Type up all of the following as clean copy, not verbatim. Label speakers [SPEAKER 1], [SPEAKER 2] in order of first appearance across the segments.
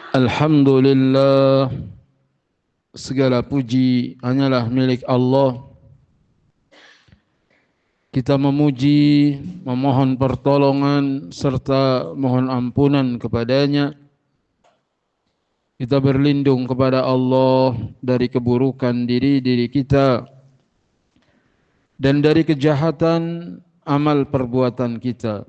[SPEAKER 1] Alhamdulillah, segala puji hanyalah milik Allah. Kita memuji, memohon pertolongan serta mohon ampunan kepadanya. Kita berlindung kepada Allah dari keburukan diri kita dan dari kejahatan amal perbuatan kita.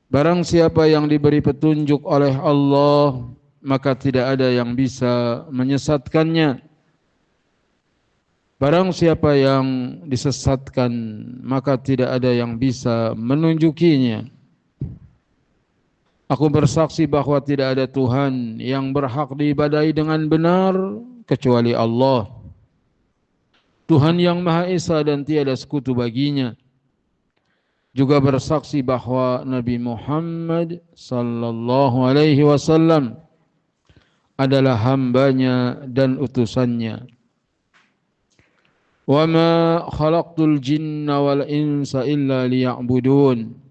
[SPEAKER 1] Barang siapa yang diberi petunjuk oleh Allah, maka tidak ada yang bisa menyesatkannya. Barang siapa yang disesatkan, maka tidak ada yang bisa menunjukinya. Aku bersaksi bahwa tidak ada Tuhan yang berhak diibadahi dengan benar kecuali Allah. Tuhan yang Maha Esa dan tiada sekutu baginya. Juga bersaksi bahwa Nabi Muhammad sallallahu alaihi wasallam adalah hambanya dan utusannya. Wa ma khalaqtul jinna wal insa illa liya'budun.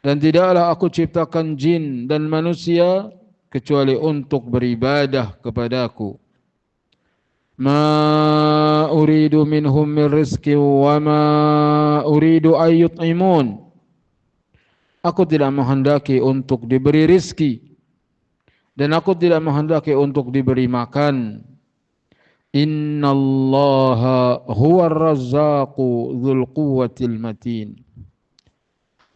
[SPEAKER 1] Dan tidaklah aku ciptakan jin dan manusia kecuali untuk beribadah kepadaku. Ma uridu minhum min rizqi wa ma uridu ayyut'imun. Aku tidak menghendaki untuk diberi rizki dan aku tidak menghendaki untuk diberi makan. Innallaha huwar razzaqu dzul quwwatil matin.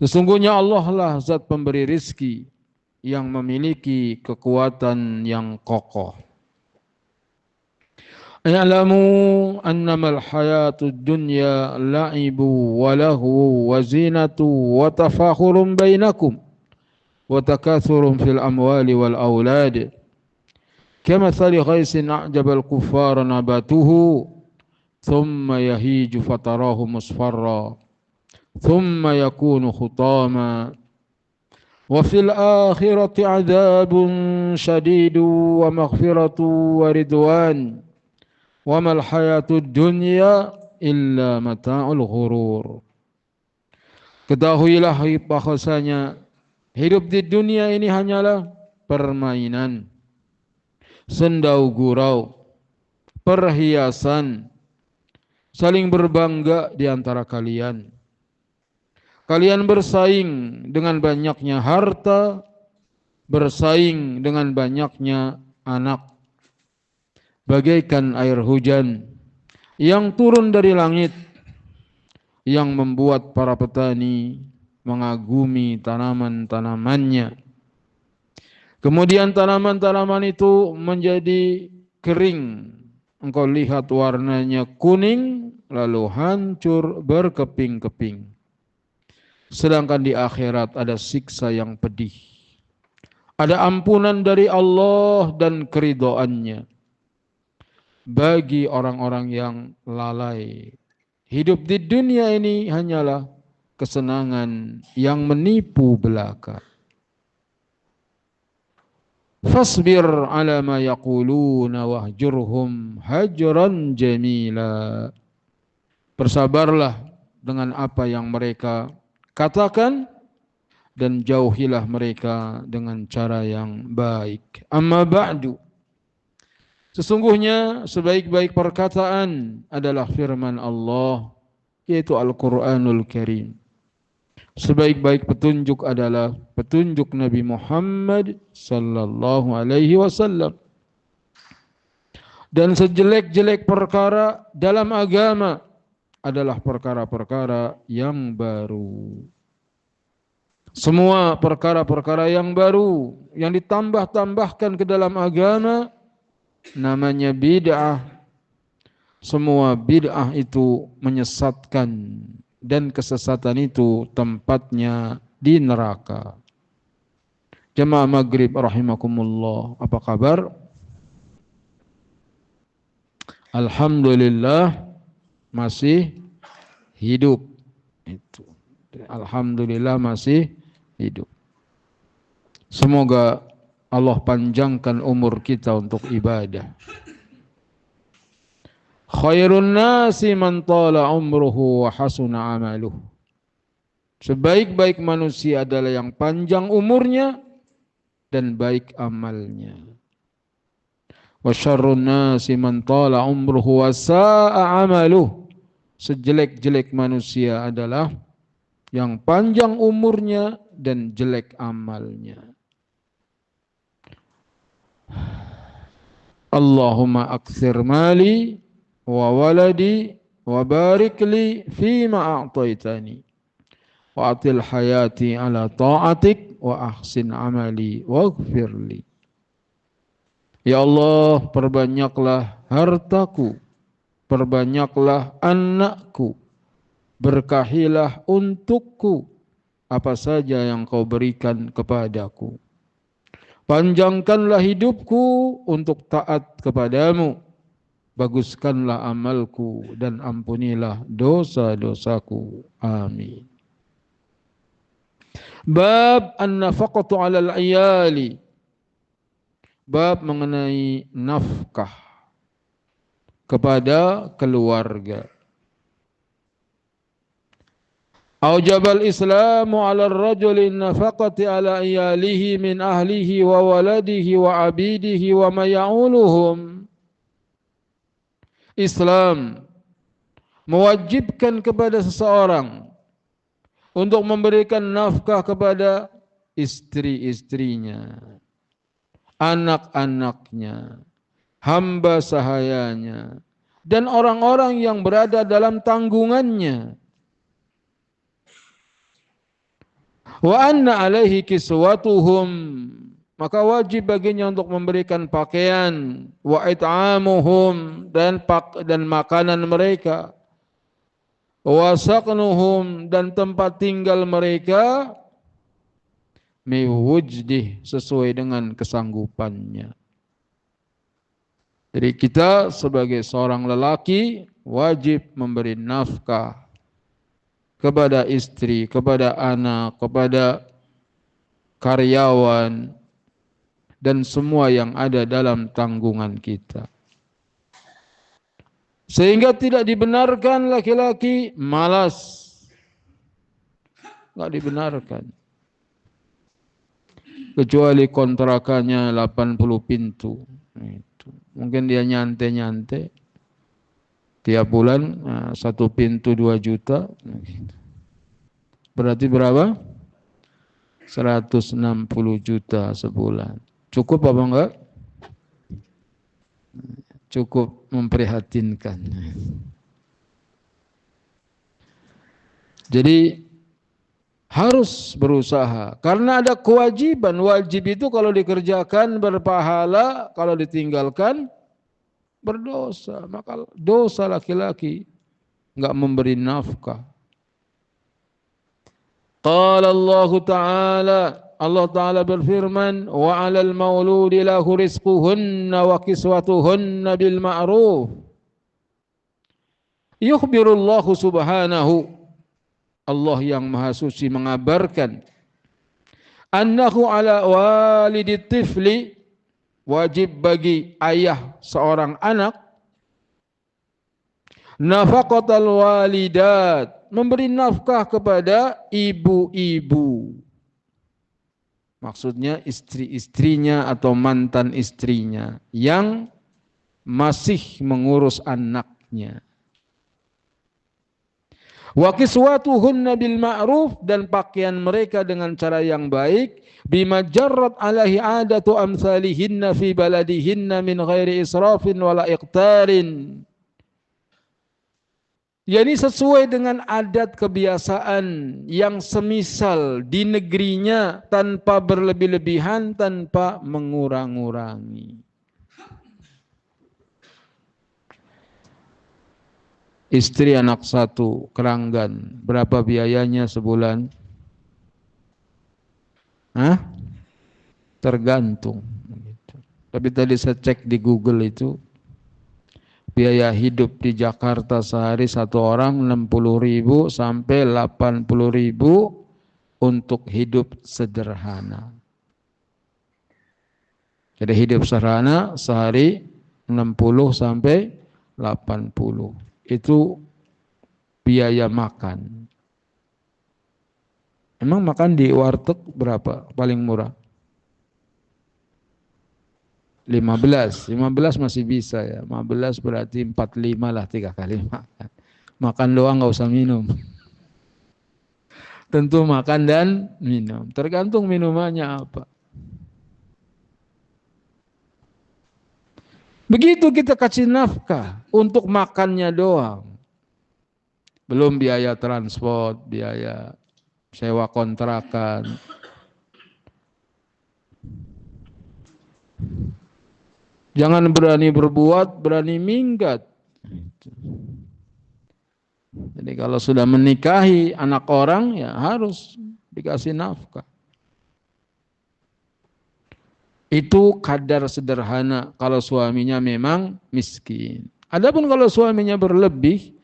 [SPEAKER 1] Sesungguhnya Allah lah zat pemberi rizki yang memiliki kekuatan yang kokoh. I'lamu annamal hayatud dunya la'ibu wa lahu wa zinatu wa tafakhurun bainakum wa takathurun fil amwali wal aulad kamathali ghaisin a'jabal kuffara nabatuhu thumma yahiju fatarahu musfarra thumma yakunu khutama wa fil akhirati 'adzabun shadidu wa maghfiratu wa ridwan wa mal hayatud dunya illa mata'ul ghurur. Ketahuilah bahwasanya hidup di dunia ini hanyalah permainan, sendau gurau, perhiasan, saling berbangga di antara kalian. Kalian bersaing dengan banyaknya harta, bersaing dengan banyaknya anak. Bagaikan air hujan yang turun dari langit, yang membuat para petani mengagumi tanaman-tanamannya. Kemudian tanaman-tanaman itu menjadi kering. Engkau lihat warnanya kuning, lalu hancur berkeping-keping. Sedangkan di akhirat ada siksa yang pedih. Ada ampunan dari Allah dan keridhaannya bagi orang-orang yang lalai. Hidup di dunia ini hanyalah kesenangan yang menipu belaka. Fasbir ala ma yaquluna wahjurhum hajran jamila. Bersabarlah dengan apa yang mereka katakan dan jauhilah mereka dengan cara yang baik. Amma ba'du. Sesungguhnya sebaik-baik perkataan adalah firman Allah, yaitu Al-Quranul Karim. Sebaik-baik petunjuk adalah petunjuk Nabi Muhammad sallallahu alaihi wasallam. Dan sejelek-jelek perkara dalam agama adalah perkara-perkara yang baru. Semua perkara-perkara yang baru yang ditambah-tambahkan ke dalam agama namanya bid'ah. Semua bid'ah itu menyesatkan dan kesesatan itu tempatnya di neraka. Jemaah maghrib rahimakumullah, apa kabar? Alhamdulillah masih hidup. Itu. Alhamdulillah masih hidup. Semoga Allah panjangkan umur kita untuk ibadah. Khairun nasi man tala umruhu wa hasuna amaluhu. Sebaik-baik manusia adalah yang panjang umurnya dan baik amalnya. Wa syarrun nasi man tala umruhu wa sa'a amaluh. Sejelek-jelek manusia adalah yang panjang umurnya dan jelek amalnya. Allahumma aktsir mali wa waladi wa barik li fima a'taitani wa atil hayati ala ta'atik wa ahsin amali waghfir li. Ya Allah, perbanyaklah hartaku, perbanyaklah anakku, berkahilah untukku apa saja yang kau berikan kepadaku. Panjangkanlah hidupku untuk taat kepadamu. Baguskanlah amalku dan ampunilah dosa-dosaku. Amin. Bab an-nafaqatu 'alal 'iyali. Bab mengenai nafkah kepada keluarga. Aujabal Islamu 'ala ar-rajuli an-nafaqati 'ala iyalihi min ahlihi wa waladihi wa 'abidihi wa ma ya'uluhum. Islam mewajibkan kepada seseorang untuk memberikan nafkah kepada istri-istrinya, anak-anaknya, hamba sahayanya, dan orang-orang yang berada dalam tanggungannya. Wa anna alaihi kiswatuhum, maka wajib baginya untuk memberikan pakaian, wa it'amuhum, dan makanan mereka, wa saqnuhum, dan tempat tinggal mereka, miwujdih, sesuai dengan kesanggupannya. Jadi kita sebagai seorang lelaki wajib memberi nafkah kepada istri, kepada anak, kepada karyawan, dan semua yang ada dalam tanggungan kita. Sehingga tidak dibenarkan laki-laki malas. Tidak dibenarkan. Kecuali kontrakannya 80 pintu. Itu. Mungkin dia nyantai-nyantai. Tiap bulan 1 pintu 2 juta. Berarti berapa? 160 juta sebulan. Cukup apa enggak? Cukup memprihatinkan. Jadi harus berusaha. Karena ada kewajiban. Wajib itu kalau dikerjakan berpahala, kalau ditinggalkan berdosa. Maka dosa laki-laki enggak memberi nafkah. Qala Allah Ta'ala, Allah Ta'ala berfirman, wa 'alal mauludi lahu rizquhunna wa kiswatuhunna bil ma'ruf. Yukhbirullahu subhanahu, Allah yang maha suci mengabarkan, annahu 'ala walidit tifli, wajib bagi ayah seorang anak, nafaqatal walidat, memberi nafkah kepada ibu-ibu. Maksudnya istri-istrinya atau mantan istrinya yang masih mengurus anaknya. Wa kiswatuhunna bil ma'ruf, dan pakaian mereka dengan cara yang baik, bima jarrat alaihi adatu amsalihinna fi baladihinna min ghairi israfin wala iqtarin. Yani sesuai dengan adat kebiasaan yang semisal di negerinya, tanpa berlebih-lebihan, tanpa mengurang-urangi. Istri anak 1, keranggan, berapa biayanya sebulan? Tergantung. Tapi tadi saya cek di Google itu, biaya hidup di Jakarta sehari satu orang 60.000 sampai 80.000 untuk hidup sederhana. Jadi hidup sederhana sehari 60 sampai 80. Itu biaya makan. Emang makan di warteg berapa paling murah? 15 masih bisa ya. 15 berarti 45 lah 3 kali makan. Makan doang nggak usah minum. Tentu makan dan minum. Tergantung minumannya apa. Begitu kita kasih nafkah untuk makannya doang. Belum biaya transport, biaya sewa kontrakan. Jangan berani berbuat, berani minggat. Jadi kalau sudah menikahi anak orang ya harus dikasih nafkah. Itu kadar sederhana kalau suaminya memang miskin. Adapun kalau suaminya berlebih,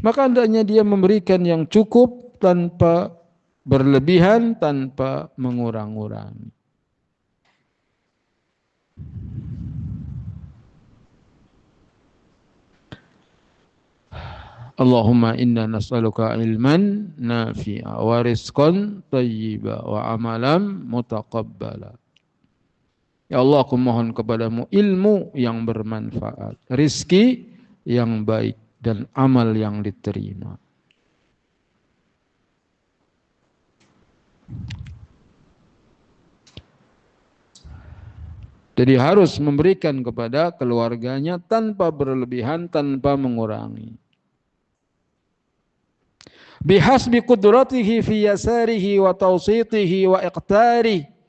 [SPEAKER 1] maka hendaknya dia memberikan yang cukup tanpa berlebihan, tanpa mengurang-urangi. Allahumma inna nas'aluka ilman nafi'a wa rizqan thayyiba wa amalan mutaqabbala. Ya Allah, aku mohon kepadamu ilmu yang bermanfaat, rizki yang baik, dan amal yang diterima. Jadi harus memberikan kepada keluarganya tanpa berlebihan, tanpa mengurangi. Bihasbi qudratihi fi yasarihi wa tawsitihi wa iqtarihi.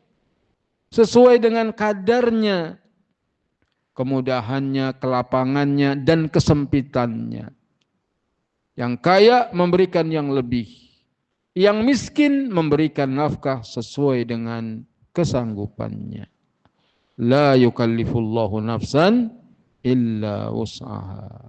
[SPEAKER 1] Sesuai dengan kadarnya, kemudahannya, kelapangannya, dan kesempitannya. Yang kaya memberikan yang lebih. Yang miskin memberikan nafkah sesuai dengan kesanggupannya. La yukallifullahu nafsan illa wus'aha.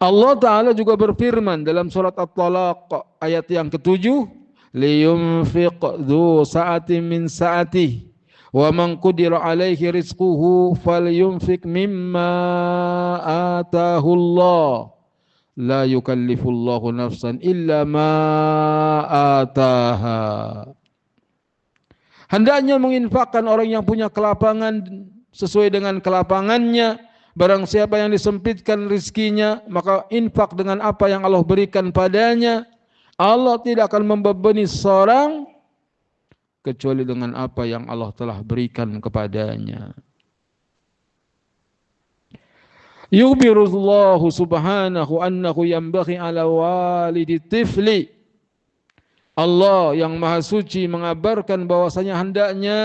[SPEAKER 1] Allah Ta'ala juga berfirman dalam surat At-Talaq ayat yang ke-7. Liyunfiq dhu sa'atin min sa'atih wa man qudira alaihi rizquhu falyunfiq mimma atahu Allah la yukallifullahu nafsan illa ma ataha. Hendaknya menginfakkan orang yang punya kelapangan sesuai dengan kelapangannya. Barang siapa yang disempitkan rizkinya, maka infak dengan apa yang Allah berikan padanya. Allah tidak akan membebani seorang kecuali dengan apa yang Allah telah berikan kepadanya. Yukhbirullahu subhanahu annahu yanbaghi ala walidi tifli. Allah yang maha suci mengabarkan bahwasanya hendaknya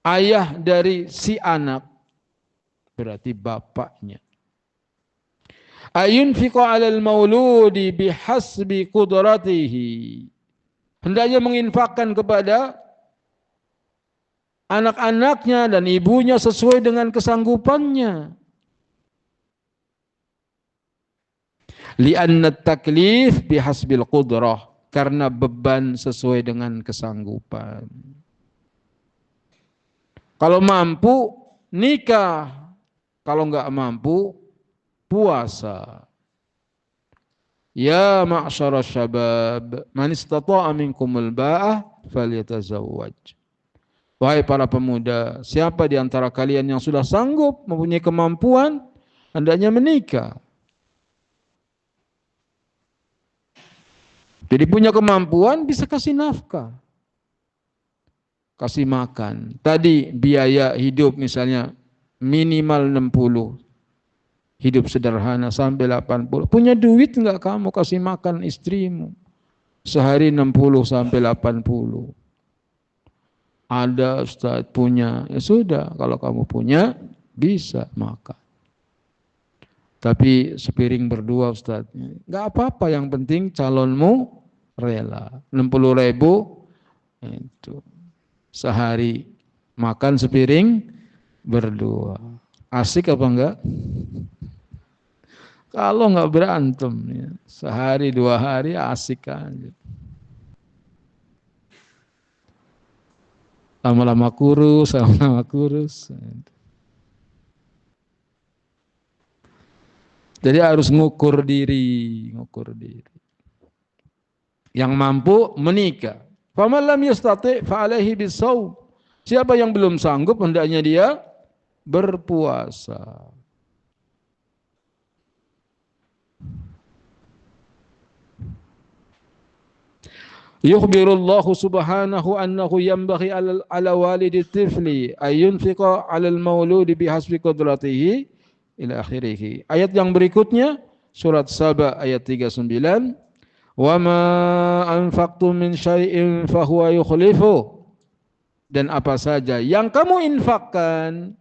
[SPEAKER 1] ayah dari si anak, berarti bapaknya, ayunfiqa 'alal mauludi bihasbi qudratihi. Hendaknya menginfakkan kepada anak-anaknya dan ibunya sesuai dengan kesanggupannya. Li'anna taklif bihasbil qudrah, karena beban sesuai dengan kesanggupan. Kalau mampu nikah, kalau enggak mampu puasa. Ya ma'syara syabab, man istata'a minkumul ba'ah falyatazawwaj. Wahai para pemuda, siapa di antara kalian yang sudah sanggup, mempunyai kemampuan, hendaknya menikah. Jadi punya kemampuan bisa kasih nafkah, kasih makan. Tadi biaya hidup misalnya minimal 60. Hidup sederhana sampai 80. Punya duit enggak kamu kasih makan istrimu? Sehari 60 sampai 80. Ada Ustaz punya, ya sudah, kalau kamu punya bisa makan. Tapi sepiring berdua Ustaz, enggak apa-apa, yang penting calonmu rela. 60.000 itu sehari makan sepiring berdua. Asik apa enggak? Kalau enggak berantem ya, sehari 2 hari asik aja. Lama-lama kurus, lama-lama kurus. Jadi harus ngukur diri, ngukur diri. Yang mampu menikah. Faman lam yastati' fa alaihi bisawm. Siapa yang belum sanggup hendaknya dia berpuasa. Yukhbirullahu subhanahu annahu yanbaghi ala walidi tifli ayunfiqa ala al-mauludi bihasbi qudratihi ila akhirih. Ayat yang berikutnya surat Saba ayat 39, wa ma anfaqtum min syai'in fahuwa yukhlifu, dan apa saja yang kamu infakkan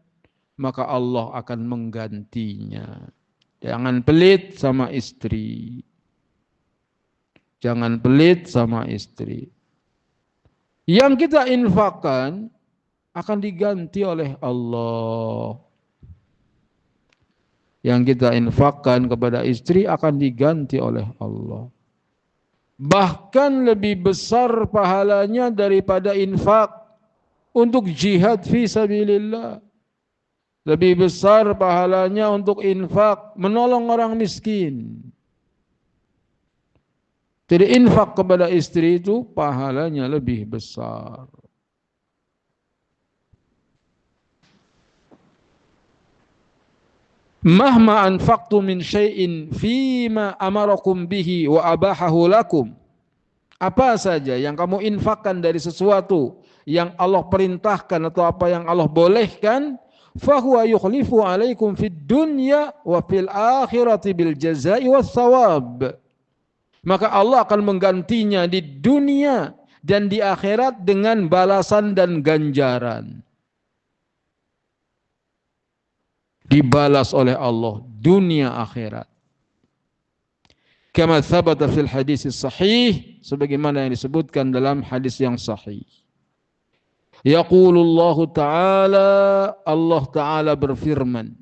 [SPEAKER 1] maka Allah akan menggantinya. Jangan pelit sama istri. Jangan pelit sama istri. Yang kita infakkan akan diganti oleh Allah. Yang kita infakkan kepada istri akan diganti oleh Allah. Bahkan lebih besar pahalanya daripada infak untuk jihad fi sabilillah. Lebih besar pahalanya untuk infak menolong orang miskin. Jadi infak kepada istri itu pahalanya lebih besar. Mahma anfaqtu min syai'in fima amarakum bihi wa abahahu lakum. Apa saja yang kamu infakkan dari sesuatu yang Allah perintahkan atau apa yang Allah bolehkan, fahuwa yukhlifu alaikum fid dunya wa fil akhirati bil jazai was thawab. Maka Allah akan menggantinya di dunia dan di akhirat dengan balasan dan ganjaran. Dibalas oleh Allah dunia akhirat. Kama thabata fil hadis sahih, sebagaimana yang disebutkan dalam hadis yang sahih. Yaqulullahu ta'ala, Allah ta'ala berfirman,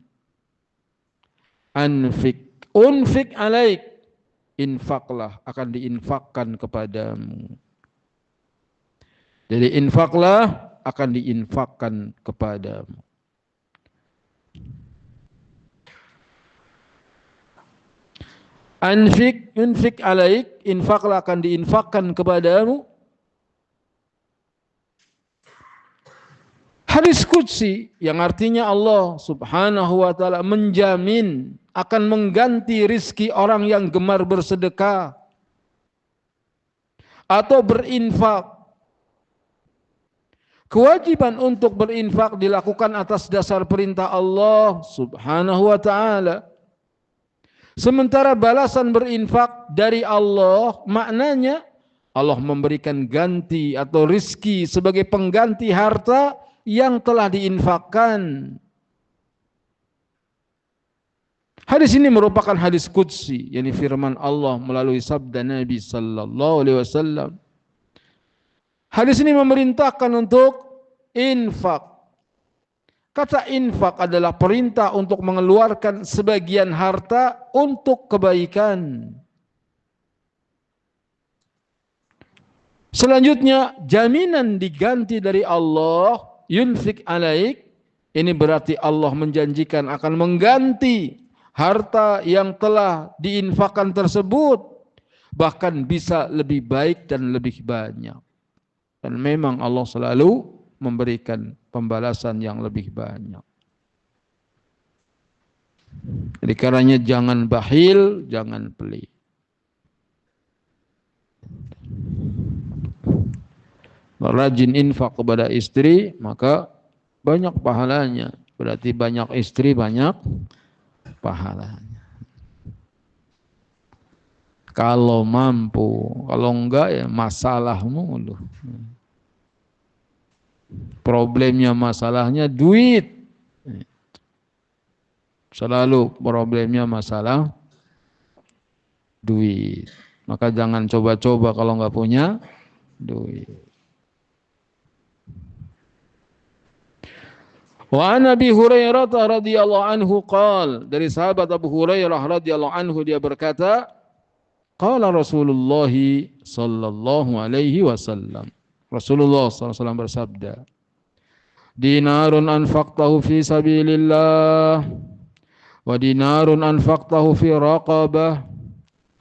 [SPEAKER 1] unfik alaik, infaklah, akan diinfakkan kepadamu. Jadi infaklah, akan diinfakkan kepadamu. Unfik alaik, infaklah, akan diinfakkan kepadamu. Hadis qudsi yang artinya Allah subhanahu wa ta'ala menjamin akan mengganti rizki orang yang gemar bersedekah atau berinfak. Kewajiban untuk berinfak dilakukan atas dasar perintah Allah subhanahu wa ta'ala. Sementara balasan berinfak dari Allah maknanya Allah memberikan ganti atau rizki sebagai pengganti harta yang telah diinfakkan. Hadis ini merupakan hadis qudsi, yakni firman Allah melalui sabda Nabi sallallahu alaihi wasallam. Hadis ini memerintahkan untuk infak. Kata infak adalah perintah untuk mengeluarkan sebagian harta untuk kebaikan. Selanjutnya, jaminan diganti dari Allah, yunfik alaik, ini berarti Allah menjanjikan akan mengganti harta yang telah diinfakkan tersebut, bahkan bisa lebih baik dan lebih banyak. Dan memang Allah selalu memberikan pembalasan yang lebih banyak. Jadi karenanya jangan bakhil, jangan pelit. Rajin infak kepada istri, maka banyak pahalanya. Berarti banyak istri, banyak pahalanya. Kalau mampu, kalau enggak ya masalahmu loh. Problemnya, masalahnya duit. Selalu problemnya masalah duit. Maka jangan coba-coba kalau enggak punya duit. Wa an Abi Hurairah radhiyallahu anhu qala, dari sahabat Abu Hurairah radhiyallahu anhu dia berkata, qala Rasulullah sallallahu alaihi wasallam, Rasulullah sallallahu alaihi wasallam bersabda, dinarun anfaqtahu fi sabilillah wa dinarun anfaqtahu fi raqabah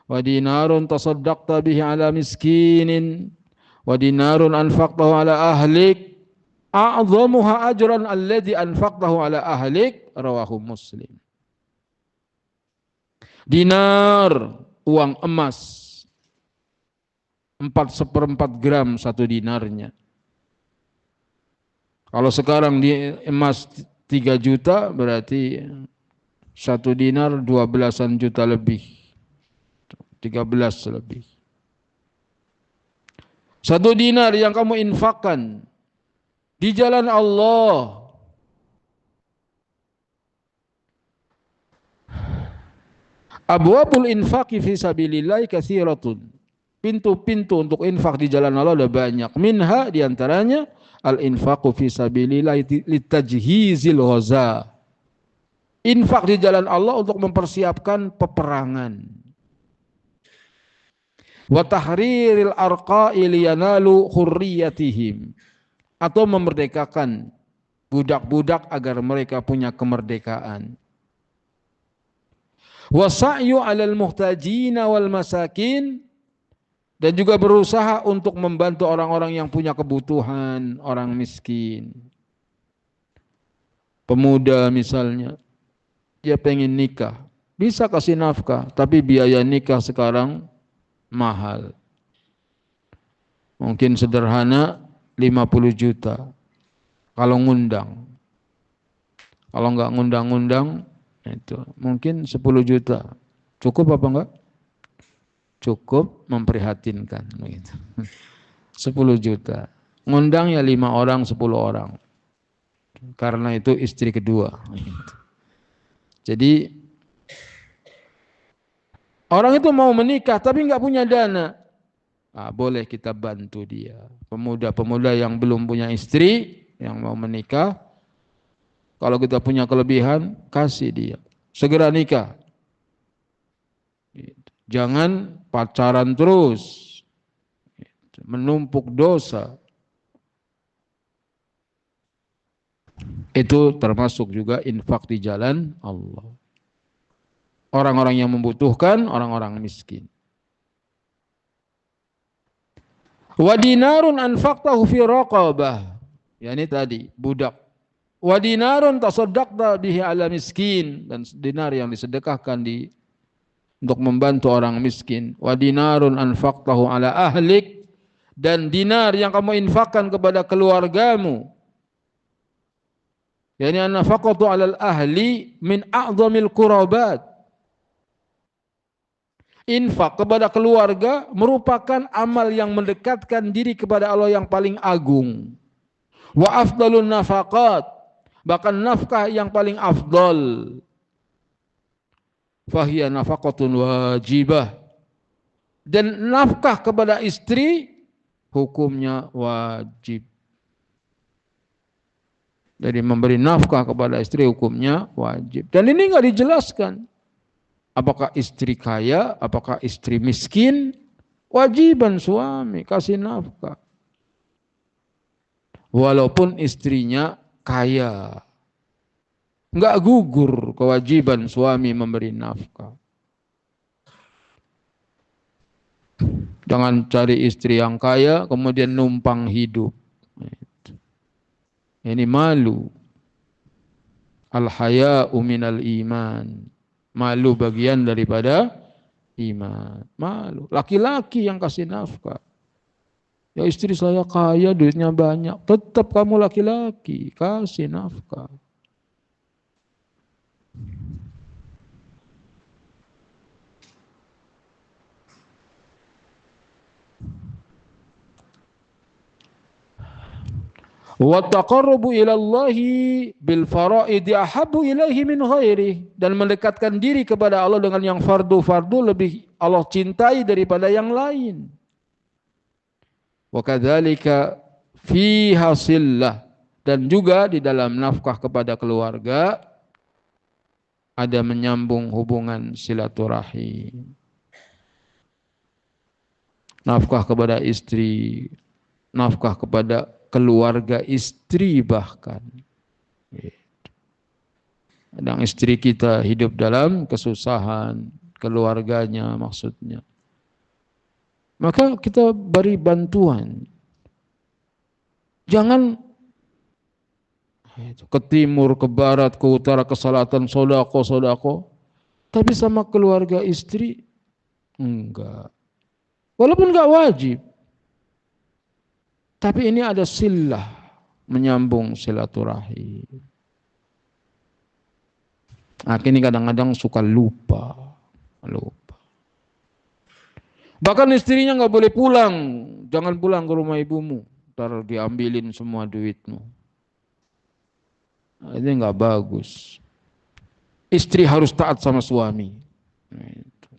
[SPEAKER 1] wa dinarun tasaddaqta bihi ala miskinin wa dinarun anfaqtahu ala ahlik a'dhamuha ajran alladhi anfaqtahu ala ahlik, rawahu Muslim. Dinar, uang emas 4/4 gram satu dinarnya. Kalau sekarang di emas 3 juta berarti satu dinar 12-an juta lebih. 13 lebih. Satu dinar yang kamu infakkan di jalan Allah, abwabul infaqi fi sabilillah katsiratun. Pintu-pintu untuk infak di jalan Allah ada banyak. Minha diantaranya al-infaqu fi sabilillah litajhizil ghaza. Infak di jalan Allah untuk mempersiapkan peperangan. Wa tahriril arqa'i liyanalu hurriyatihim. Atau memerdekakan budak-budak agar mereka punya kemerdekaan. Wa sa'yu 'alal muhtajina wal masakin, dan juga berusaha untuk membantu orang-orang yang punya kebutuhan, orang miskin. Pemuda misalnya, dia pengen nikah, bisa kasih nafkah, tapi biaya nikah sekarang mahal. Mungkin sederhana 50 juta kalau ngundang. Kalau enggak ngundang-ngundang itu mungkin 10 juta. Cukup apa enggak? Cukup, memprihatinkan begitu. 10 juta. Ngundang ya 5 orang, 10 orang. Karena itu istri kedua. Jadi orang itu mau menikah tapi enggak punya dana. Boleh kita bantu dia. Pemuda-pemuda yang belum punya istri, yang mau menikah, kalau kita punya kelebihan, kasih dia. Segera nikah. Jangan pacaran terus, menumpuk dosa. Itu termasuk juga infak di jalan Allah. Orang-orang yang membutuhkan, orang-orang miskin. Wa dinarun anfaqtahu fi raqabah. Ya ini tadi, budak. Wa dinarun tasaddaqta bihi ala miskin, dan dinar yang disedekahkan untuk membantu orang miskin. Wa dinarun anfaqtahu ala ahlik, dan dinar yang kamu infakkan kepada keluargamu. Yani an-nafaqatu 'alal ahli min a'dhamil qurabat. Infak kepada keluarga merupakan amal yang mendekatkan diri kepada Allah yang paling agung. Wa afdalun nafaqat, bahkan nafkah yang paling afdal. Fahiya nafaqatun wajibah, dan nafkah kepada istri hukumnya wajib. Jadi memberi nafkah kepada istri hukumnya wajib. Dan ini enggak dijelaskan. Apakah istri kaya, apakah istri miskin, wajiban suami kasih nafkah. Walaupun istrinya kaya, enggak gugur kewajiban suami memberi nafkah. Jangan cari istri yang kaya kemudian numpang hidup. Ini malu. Al-haya'u minal iman. Malu bagian daripada iman. Malu. Laki-laki yang kasih nafkah. Ya istri saya kaya, duitnya banyak. Tetap kamu laki-laki, kasih nafkah. Wa taqarrubu ila Allahi bil fara'idi ahabbu ilaihi min ghairi, dan mendekatkan diri kepada Allah dengan yang fardu-fardu lebih Allah cintai daripada yang lain. Wa kadzalika fi hasillah, dan juga di dalam nafkah kepada keluarga ada menyambung hubungan silaturahim. Nafkah kepada istri, nafkah kepada keluarga istri bahkan. Kadang istri kita hidup dalam kesusahan, keluarganya maksudnya. Maka kita beri bantuan. Jangan Ke timur, ke barat, ke utara, ke selatan, sodako. Tapi sama keluarga istri, enggak. Walaupun enggak wajib. Tapi ini ada silah, menyambung silaturahim. Nah, ini kadang-kadang suka lupa. Bahkan istrinya nggak boleh pulang. Jangan pulang ke rumah ibumu. Ntar diambilin semua duitmu. Nah, ini nggak bagus. Istri harus taat sama suami.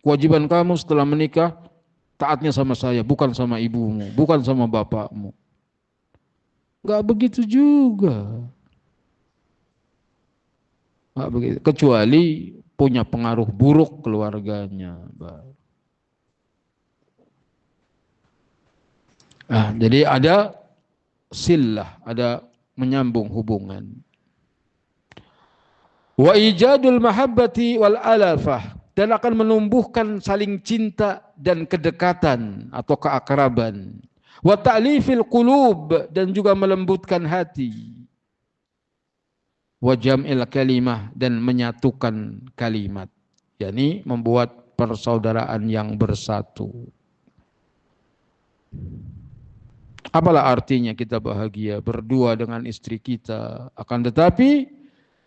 [SPEAKER 1] Kewajiban kamu setelah menikah, taatnya sama saya, bukan sama ibumu, bukan sama bapakmu. Nggak begitu juga. Nggak begitu. Kecuali punya pengaruh buruk keluarganya. Nah, jadi ada silah, ada menyambung hubungan. Wa ijadul mahabbati wal alafah, dan akan menumbuhkan saling cinta dan kedekatan atau keakraban. Wa ta'lifil qulub, dan juga melembutkan hati. Wa jam'il kalimah, dan menyatukan kalimat, yakni membuat persaudaraan yang bersatu. Apalah artinya kita bahagia berdua dengan istri kita, akan tetapi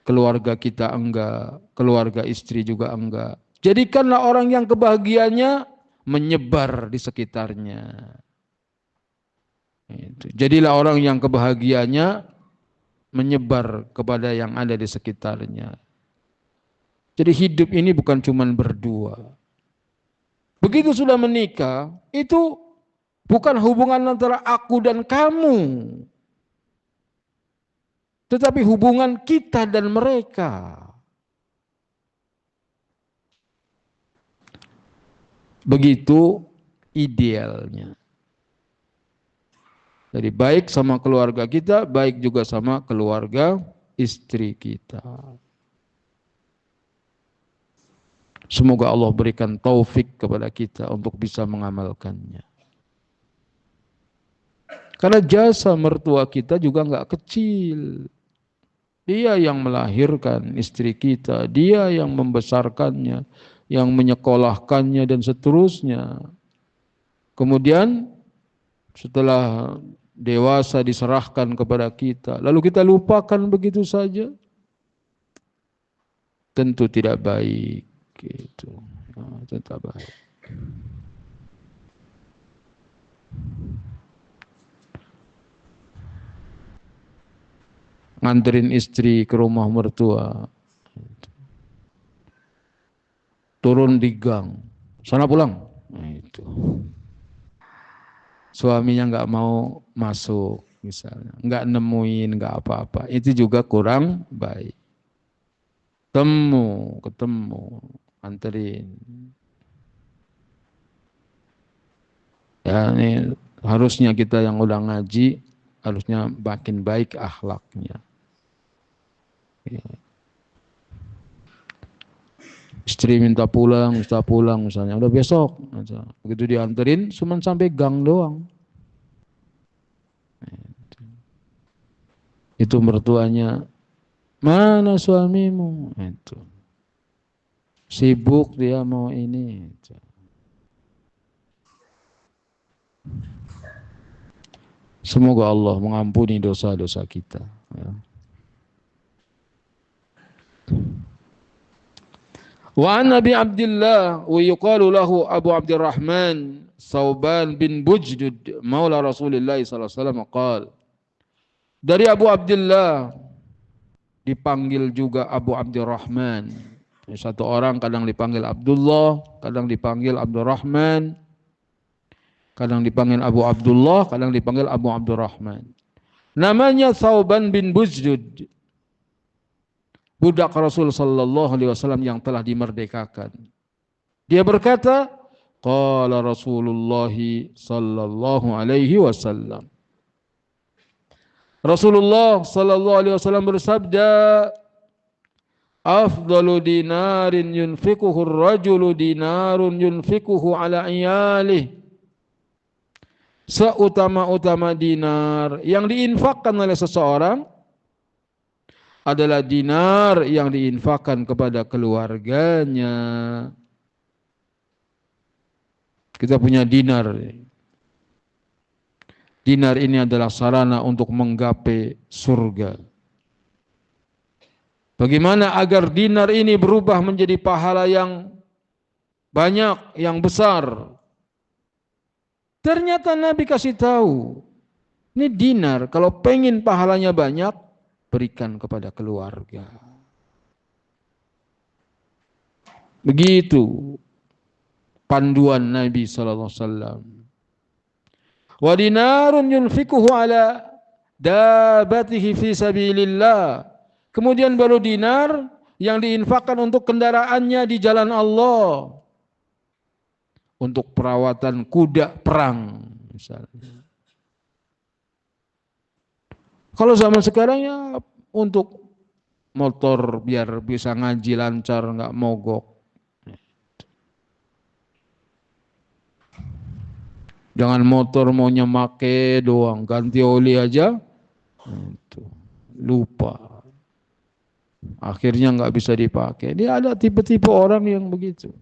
[SPEAKER 1] keluarga kita enggak, keluarga istri juga enggak. Jadikanlah orang yang kebahagiaannya menyebar di sekitarnya. Jadilah orang yang kebahagiaannya menyebar kepada yang ada di sekitarnya. Jadi hidup ini bukan cuma berdua. Begitu sudah menikah, itu bukan hubungan antara aku dan kamu, tetapi hubungan kita dan mereka. Begitu idealnya. Jadi baik sama keluarga kita, baik juga sama keluarga istri kita. Semoga Allah berikan taufik kepada kita untuk bisa mengamalkannya. Karena jasa mertua kita juga enggak kecil. Dia yang melahirkan istri kita, dia yang membesarkannya, yang menyekolahkannya dan seterusnya. Kemudian setelah dewasa diserahkan kepada kita, lalu kita lupakan begitu saja, tentu tidak baik. Gitu. Nah, tidak baik. Nganterin istri ke rumah mertua, turun di gang, sana pulang. Nah, itu. Suaminya nggak mau masuk, misalnya, nggak nemuin, nggak apa-apa, itu juga kurang baik. Ketemu, anterin. Ya, ini harusnya kita yang udah ngaji, harusnya makin baik akhlaknya. Ya. Istri minta pulang misalnya, udah besok. Begitu dianterin, cuma sampai gang doang. Itu mertuanya, mana suamimu? Itu sibuk dia mau ini. Itu. Semoga Allah mengampuni dosa-dosa kita. Ya. Wa an Abi Abdullah wa yuqalu lahu Abu Abdurrahman Sauban bin Bujdud maula Rasulullah sallallahu alaihi wasallam qala. Dari Abu Abdullah, dipanggil juga Abu Abdurrahman. Satu orang kadang dipanggil Abdullah, kadang dipanggil Abdurrahman, kadang dipanggil Abu Abdullah, kadang dipanggil Abu Abdurrahman. Namanya Sauban bin Bujdud, budak Rasul sallallahu alaihi wasallam yang telah dimerdekakan. Dia berkata, qala Rasulullah sallallahu alaihi wasallam. Rasulullah sallallahu alaihi wasallam bersabda, afdalu dinarin yunfikuhu ar-rajulu dinarun yunfikuhu ala iyalih. Seutama-utama dinar yang diinfakkan oleh seseorang adalah dinar yang diinfakkan kepada keluarganya. Kita punya dinar. Dinar ini adalah sarana untuk menggapai surga. Bagaimana agar dinar ini berubah menjadi pahala yang banyak, yang besar? Ternyata Nabi kasih tahu, ini dinar, kalau pengen pahalanya banyak, berikan kepada keluarga. Begitu panduan Nabi SAW. Wa dinarun yunfikuhu ala dabatihi fi sabilillah. Kemudian baru dinar yang diinfakkan untuk kendaraannya di jalan Allah. Untuk perawatan kuda perang misalnya. Kalau zaman sekarang ya untuk motor biar bisa ngaji lancar, nggak mogok. Jangan motor maunya make doang, ganti oli aja, lupa. Akhirnya nggak bisa dipakai. Dia ada tipe-tipe orang yang begitu.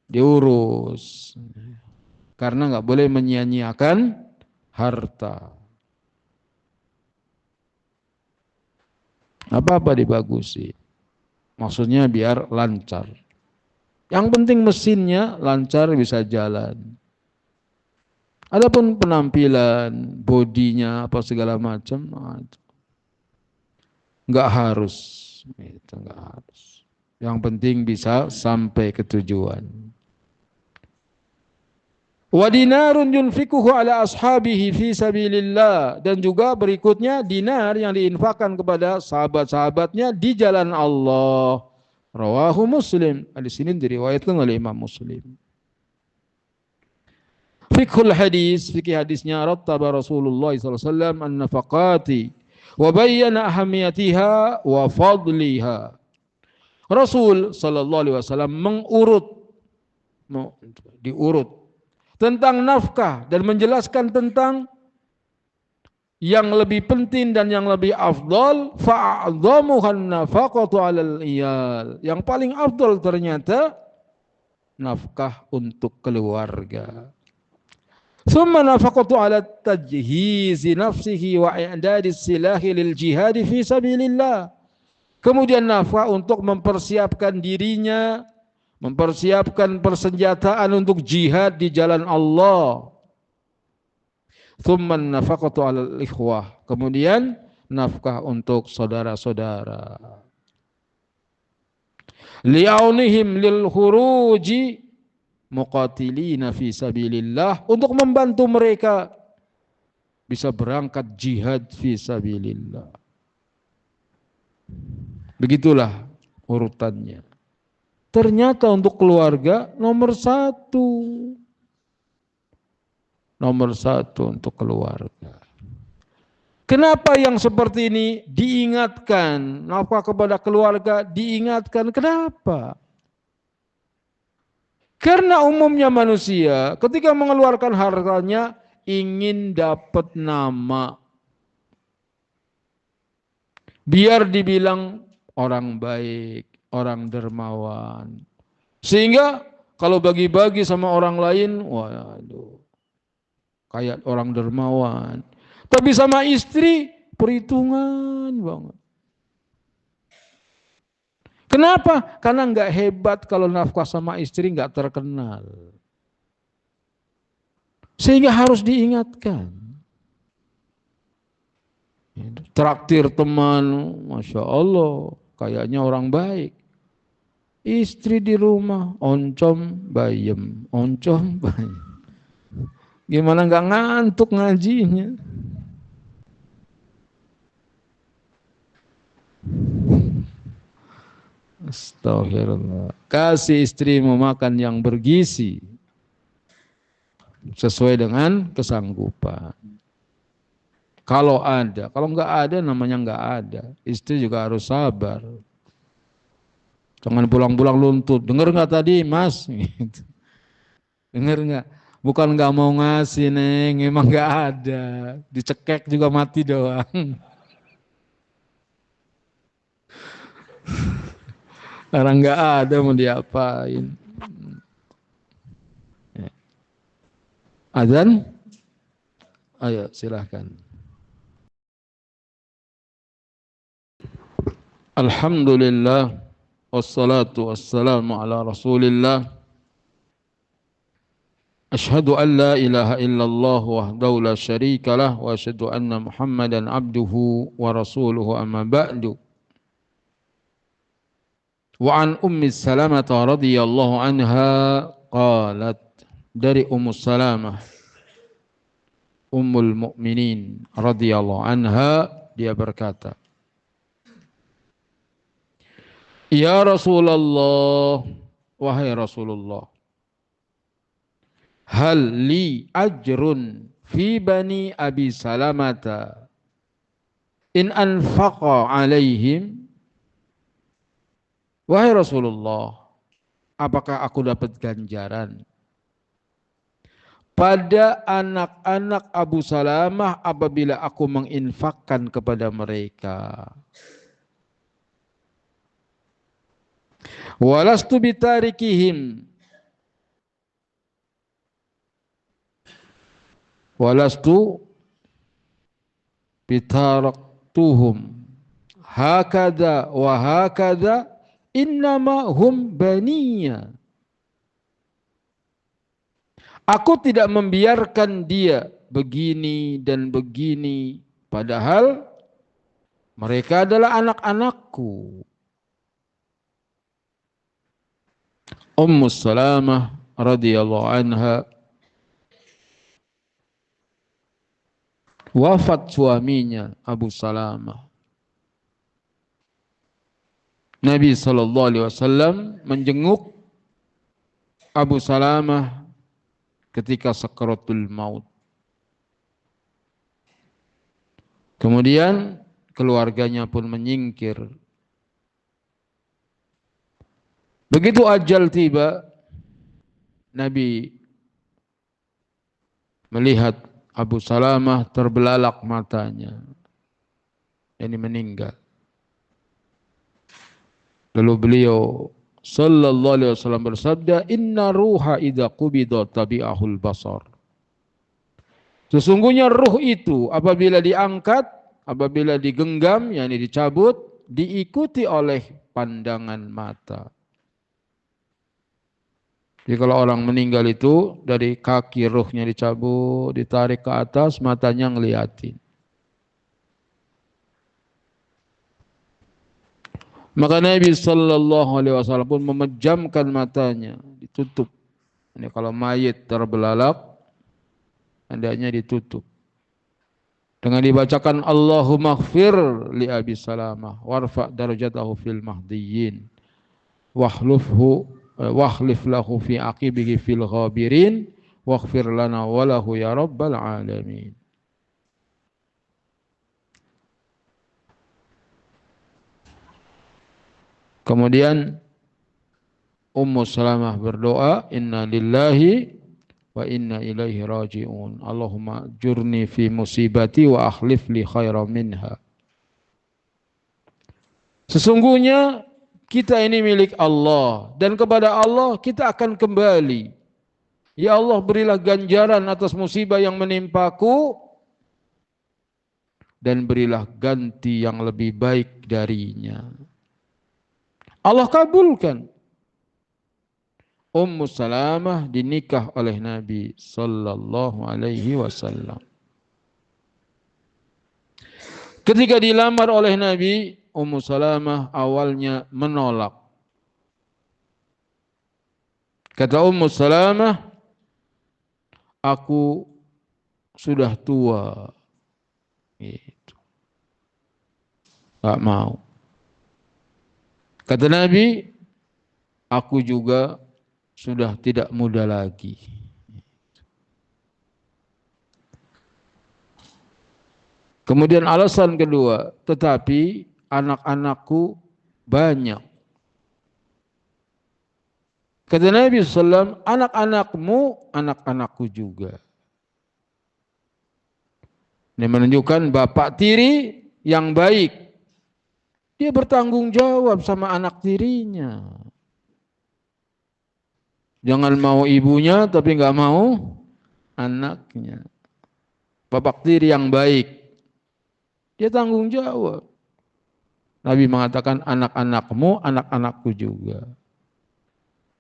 [SPEAKER 1] Diurus karena nggak boleh menyia-nyiakan harta. Apa-apa dibagusi, maksudnya biar lancar. Yang penting mesinnya lancar, bisa jalan. Adapun penampilan, bodinya apa segala macam, nggak harus, itu nggak harus. Yang penting bisa sampai ke tujuan. Wa dinarun yunfikuhu ala ashabihi fi sabilillah, dan juga berikutnya dinar yang diinfakkan kepada sahabat-sahabatnya di jalan Allah. Rawahu Muslim. Hadis ini diriwayatkan oleh Imam Muslim. Fiqhul hadis, fikih hadisnya, rattaba Rasulullah SAW an-nafaqati wa bayyana ahamiyatiha wa fadliha. Rasul SAW diurut tentang nafkah dan menjelaskan tentang yang lebih penting dan yang lebih afdal. Fa'adhamuhan nafaqatu 'alal iyal. Yang paling afdal ternyata nafkah untuk keluarga. Thumma nafaqatu 'ala tajhizi nafsihi wa i'dadi silahi lil jihad fi sabilillah. Kemudian nafkah untuk mempersiapkan dirinya, mempersiapkan persenjataan untuk jihad di jalan Allah. Thumman nafaqatu 'alal ikhwah. Kemudian nafkah untuk saudara-saudara. Li'aunihim lil khuruji muqatilina fi sabilillah, untuk membantu mereka bisa berangkat jihad fi sabilillah. Begitulah urutannya. Ternyata untuk keluarga nomor satu. Nomor satu untuk keluarga. Kenapa yang seperti ini diingatkan? Nafkah kepada keluarga diingatkan. Kenapa? Karena umumnya manusia ketika mengeluarkan hartanya ingin dapat nama. Biar dibilang orang baik, orang dermawan. Sehingga kalau bagi-bagi sama orang lain, waduh, kayak orang dermawan. Tapi sama istri perhitungan banget. Kenapa? Karena nggak hebat kalau nafkah sama istri nggak terkenal. Sehingga harus diingatkan. Traktir teman, Masya Allah, kayaknya orang baik. Istri di rumah, oncom bayem, oncom bayem. Gimana nggak ngantuk ngajinya? Astagfirullah. Kasih istrimu makan yang bergizi sesuai dengan kesanggupan. Kalau ada, kalau nggak ada namanya nggak ada. Istri juga harus sabar. Jangan pulang-pulang luntut. Dengar nggak tadi, Mas? Gitu. Dengar nggak? Bukan nggak mau ngasih, Neng. Emang nggak ada. Dicekek juga mati doang. Orang nggak ada mau diapain. Azan? Ayo silahkan. Alhamdulillah. Wassalatu wassalamu ala rasulillah. Ashhadu an la ilaha illallah wahdahu la syarika lah. Wa ashhadu anna muhammadan abduhu wa rasuluhu amma ba'du. Wa an ummi salamah radhiyallahu anha qalat, dari Ummu Salamah Ummul Mukminin radhiyallahu anha, dia berkata, Ya Rasulullah, wahai Rasulullah, hal li ajrun fi bani Abi Salamata in anfaqa alaihim? Wahai Rasulullah, apakah aku dapat ganjaran pada anak-anak Abu Salamah apabila aku menginfakkan kepada mereka? Walastu bitarikihim, walastu bitaraktuhum hakada wa hakada innama hum baniya. Aku tidak membiarkan dia begini dan begini, padahal mereka adalah anak-anakku. Ummu Salamah radhiyallahu anha, wafat suaminya Abu Salamah. Nabi SAW menjenguk Abu Salamah ketika sakaratul maut. Kemudian keluarganya pun menyingkir. Begitu ajal tiba, Nabi melihat Abu Salamah terbelalak matanya, ini meninggal. Lalu beliau sallallahu alaihi wasallam bersabda, inna ruha idza qubida tabi'ahul basar. Sesungguhnya ruh itu apabila diangkat, apabila digenggam, yakni dicabut, diikuti oleh pandangan mata. Jadi kalau orang meninggal itu dari kaki ruhnya dicabut, ditarik ke atas, matanya ngeliatin. Maka Nabi sallallahu alaihi wasallam pun memejamkan matanya, ditutup. Ini kalau mayit terbelalak, hendaknya ditutup. Dengan dibacakan Allahumma ighfir li Abi Salamah warfa' darajatahu fil mahdiyyin wahlif lahu fi aqibihi fil ghabirin waghfir lana walahu ya rabbal alamin. Kemudian Ummu Salamah berdoa, inna lillahi wa inna ilaihi raji'un. Allahumma jurni fi musibati wa akhlif li khairan minha. Sesungguhnya kita ini milik Allah dan kepada Allah kita akan kembali. Ya Allah, berilah ganjaran atas musibah yang menimpaku dan berilah ganti yang lebih baik darinya. Allah kabulkan. Ummu Salamah dinikah oleh Nabi sallallahu alaihi wasallam. Ketika dilamar oleh Nabi, Ummu Salamah awalnya menolak. Kata Ummu Salamah, aku sudah tua. Gitu. Gak mau. Kata Nabi, aku juga sudah tidak muda lagi. Kemudian alasan kedua, tetapi anak-anakku banyak. Kata Nabi SAW, anak-anakmu, anak-anakku juga. Ini menunjukkan bapak tiri yang baik. Dia bertanggung jawab sama anak tirinya. Jangan mau ibunya tapi nggak mau anaknya. Bapak tiri yang baik, dia tanggung jawab. Nabi mengatakan anak-anakmu, anak-anakku juga.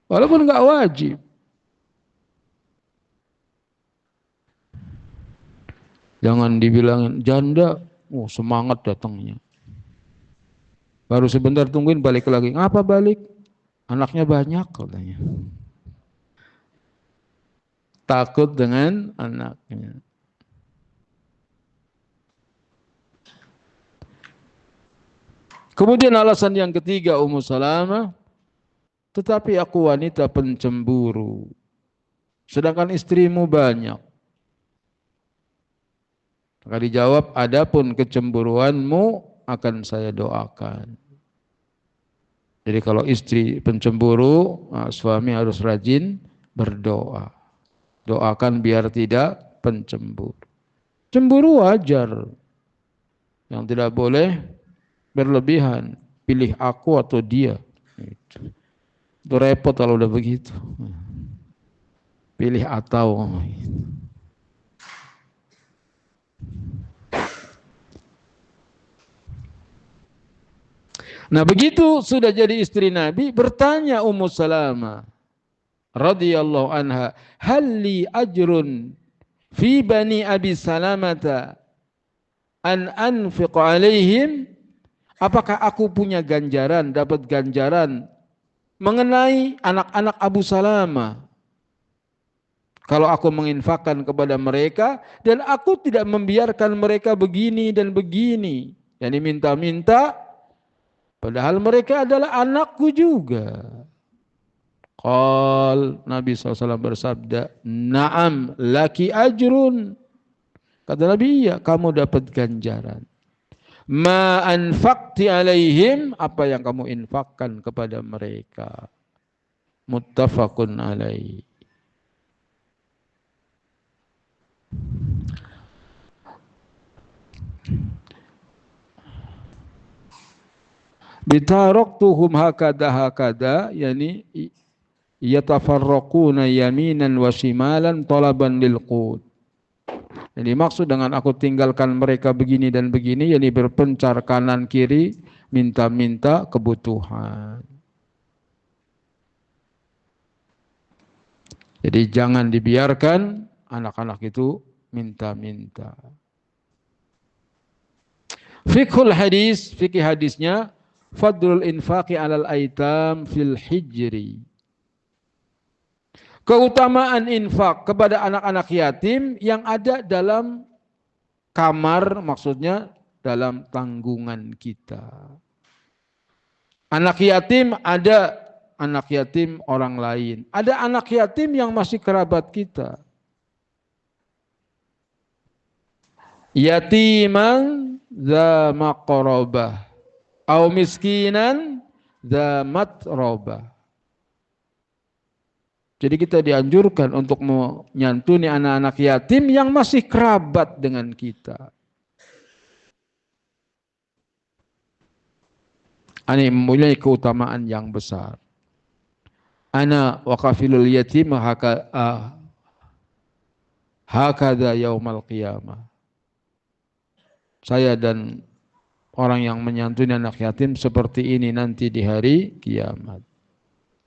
[SPEAKER 1] Walaupun nggak wajib. Jangan dibilangin janda, semangat datangnya. Baru sebentar tungguin balik lagi. Ngapa balik? Anaknya banyak katanya. Takut dengan anaknya. Kemudian alasan yang ketiga Ummu Salamah, tetapi aku wanita pencemburu. Sedangkan istrimu banyak. Maka dijawab, adapun kecemburuanmu akan saya doakan. Jadi kalau istri pencemburu, suami harus rajin berdoa. Doakan biar tidak pencemburu. Cemburu wajar. Yang tidak boleh berlebihan. Pilih aku atau dia. Itu repot kalau udah begitu. Pilih atau. Nah begitu sudah jadi istri Nabi, bertanya Ummu Salamah radhiyallahu anha, halli ajrun fi bani Abi Salamata an anfiq alaihim, apakah aku punya ganjaran, dapat ganjaran mengenai anak-anak Abu Salamah kalau aku menginfakkan kepada mereka dan aku tidak membiarkan mereka begini dan begini, yani minta-minta padahal mereka adalah anakku juga. Qal, Nabi SAW bersabda, na'am laki ajrun. Kata Nabi, iya kamu dapat ganjaran. Ma anfaqti alaihim, apa yang kamu infakkan kepada mereka. Muttafaqun alaih. Bitaraktuhum hakada, yani yatafarraquna yaminan wa shimalan talaban lil qut. Jadi maksud dengan aku tinggalkan mereka begini dan begini, yani berpencar kanan kiri, minta-minta kebutuhan. Jadi jangan dibiarkan anak-anak itu minta-minta. Fiqhul hadis, fikih hadisnya, fadlul infaqi alal aitam fil hijri. Keutamaan infak kepada anak-anak yatim yang ada dalam kamar, maksudnya dalam tanggungan kita. Anak yatim ada anak yatim orang lain. Ada anak yatim yang masih kerabat kita. Yatiman za maqrabah au miskinan za matrabah. Jadi kita dianjurkan untuk menyantuni anak-anak yatim yang masih kerabat dengan kita. Ini mempunyai keutamaan yang besar. Ana wa kafilul yatim hakadha yaumal qiyamah. Saya dan orang yang menyantuni anak yatim seperti ini nanti di hari kiamat.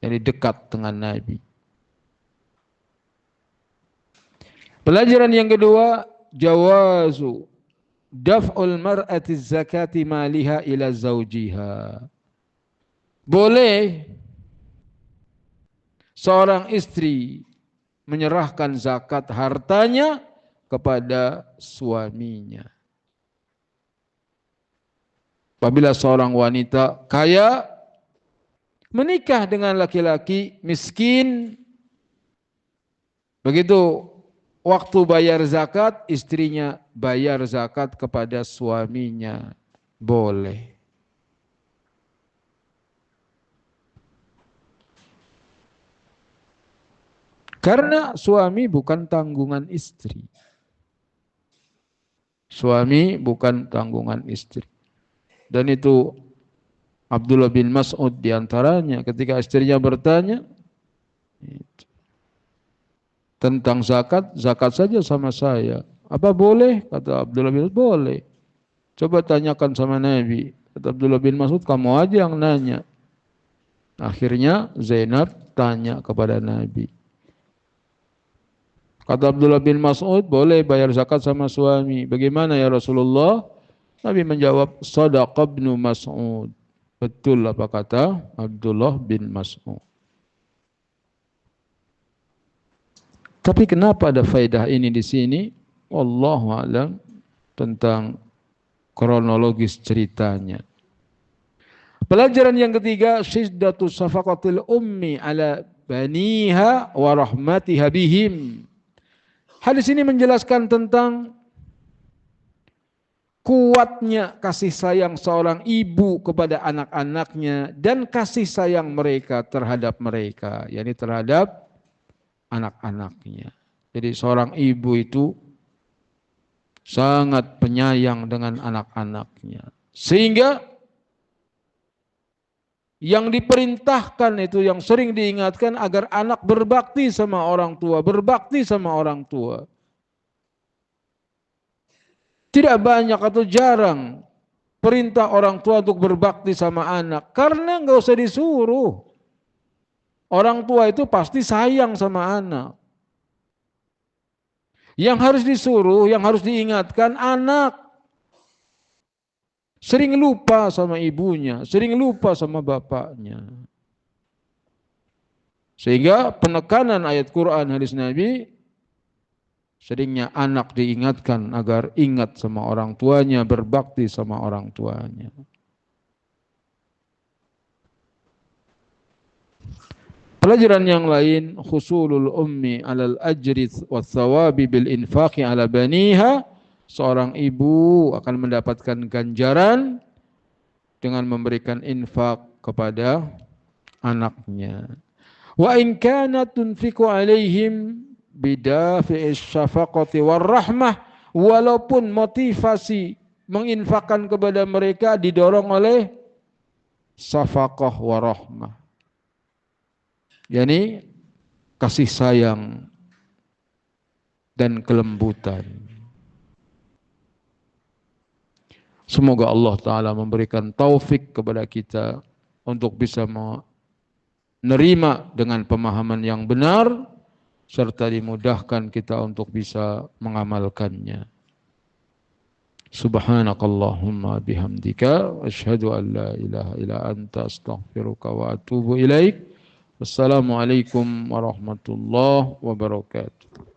[SPEAKER 1] Jadi dekat dengan Nabi. Pelajaran yang kedua, jawazu daf'ul mar'ati zakati maliha ila zawjiha. Boleh seorang istri menyerahkan zakat hartanya kepada suaminya. Apabila seorang wanita kaya menikah dengan laki-laki miskin, begitu waktu bayar zakat, istrinya bayar zakat kepada suaminya. Boleh. Karena suami bukan tanggungan istri. Suami bukan tanggungan istri. Dan itu Abdullah bin Mas'ud diantaranya ketika istrinya bertanya tentang zakat, zakat saja sama saya. Apa boleh? Kata Abdullah bin Mas'ud, boleh. Coba tanyakan sama Nabi. Kata Abdullah bin Mas'ud, kamu aja yang nanya. Akhirnya Zainab tanya kepada Nabi. Kata Abdullah bin Mas'ud, boleh bayar zakat sama suami. Bagaimana ya Rasulullah? Nabi menjawab, Shadaqa ibnu Mas'ud. Betul apa kata Abdullah bin Mas'ud. Tapi kenapa ada faedah ini di sini? Wallahu a'lam tentang kronologis ceritanya. Pelajaran yang ketiga, syiddatu safaqatil ummi ala baniha wa rahmatiha bihim. Hadis ini menjelaskan tentang kuatnya kasih sayang seorang ibu kepada anak-anaknya dan kasih sayang mereka terhadap mereka, yakni terhadap anak-anaknya. Jadi seorang ibu itu sangat penyayang dengan anak-anaknya. Sehingga yang diperintahkan itu, yang sering diingatkan agar anak berbakti sama orang tua, berbakti sama orang tua. Tidak banyak atau jarang perintah orang tua untuk berbakti sama anak, karena nggak usah disuruh. Orang tua itu pasti sayang sama anak. Yang harus disuruh, yang harus diingatkan anak. Sering lupa sama ibunya, sering lupa sama bapaknya. Sehingga penekanan ayat Quran, hadis Nabi, seringnya anak diingatkan agar ingat sama orang tuanya, berbakti sama orang tuanya. Pelajaran yang lain, husulul ummi alal ajri wa thawabi bil infaqi ala baniha. Seorang ibu akan mendapatkan ganjaran dengan memberikan infak kepada anaknya. Wa in kanat tunfiqu alaihim bidafi'is syafaqati war rahmah, walaupun motivasi menginfakkan kepada mereka didorong oleh syafaqah wa rahmah, yakni kasih sayang dan kelembutan. Semoga Allah Ta'ala memberikan taufik kepada kita untuk bisa menerima dengan pemahaman yang benar, serta dimudahkan kita untuk bisa mengamalkannya. Subhanakallahumma bihamdika asyhadu an la ilaha illa anta astaghfiruka wa atubu ilaik. Wassalamualaikum warahmatullahi wabarakatuh.